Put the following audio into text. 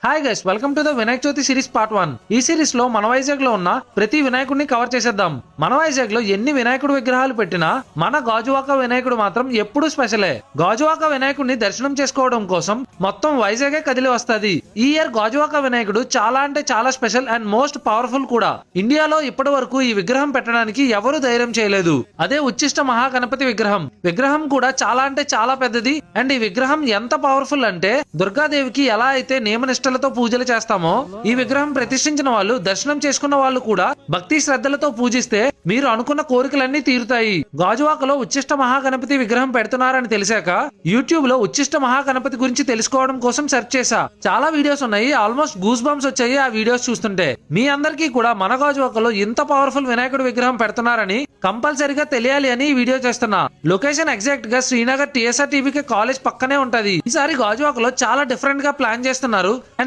Hi guys, welcome to the Vinayaka Chavithi series part 1. ఈ series లో మన వైజాగ్ లో ఉన్న ప్రతి వినాయకుడిని కవర్ చేసేద్దాం. మన వైజాగ్ లో ఎన్ని వినాయకుడు విగ్రహాలు పెట్టినా మన గాజువాక వినాయకుడు మాత్రం ఎప్పుడూ స్పెషలే. గాజువాక వినాయకుడిని దర్శనం చేసుకోవడం కోసం మొత్తం వైజాగే కదిలి వస్తది. ఈ ఇయర్ గాజువాక వినాయకుడు చాలా అంటే చాలా స్పెషల్ అండ్ మోస్ట్ పవర్ఫుల్ కూడా. ఇండియాలో ఇప్పటి వరకు ఈ విగ్రహం పెట్టడానికి ఎవరు ధైర్యం చేయలేదు. అదే ఉచ్చిష్ట మహాగణపతి విగ్రహం కూడా చాలా అంటే చాలా పెద్దది. అండ్ ఈ విగ్రహం ఎంత పవర్ఫుల్ అంటే దుర్గాదేవికి ఎలా అయితే నియమనిష్టలతో పూజలు చేస్తామో ఈ విగ్రహం ప్రతిష్ఠించిన వాళ్ళు, దర్శనం చేసుకున్న వాళ్ళు కూడా భక్తి శ్రద్ధలతో పూజిస్తే మీరు అనుకున్న కోరికలన్నీ తీరుతాయి. గాజువాకలో ఉచ్చిష్ట మహాగణపతి విగ్రహం పెడుతున్నారని తెలిసాక యూట్యూబ్ లో ఉచ్చిష్ట మహాగణపతి గురించి తెలుసుకోవడం కోసం సెర్చ్ చేశా. చాలా వీడియోస్ ఉన్నాయి, ఆల్మోస్ట్ గూస్ బంప్స్ వచ్చాయి ఆ వీడియోస్ చూస్తుంటే. మీ అందరికీ కూడా మన గాజువాకలో ఇంత పవర్ఫుల్ వినాయకుడు విగ్రహం పెడుతున్నారని కంపల్సరీగా తెలియాలి అని ఈ వీడియో చేస్తున్నా. లొకేషన్ ఎగ్జాక్ట్ గా శ్రీనగర్ TSR TBK కాలేజ్ పక్కనే ఉంటది. ఈసారి గాజువాకలో చాలా డిఫరెంట్ గా ప్లాన్ చేస్తున్నారు.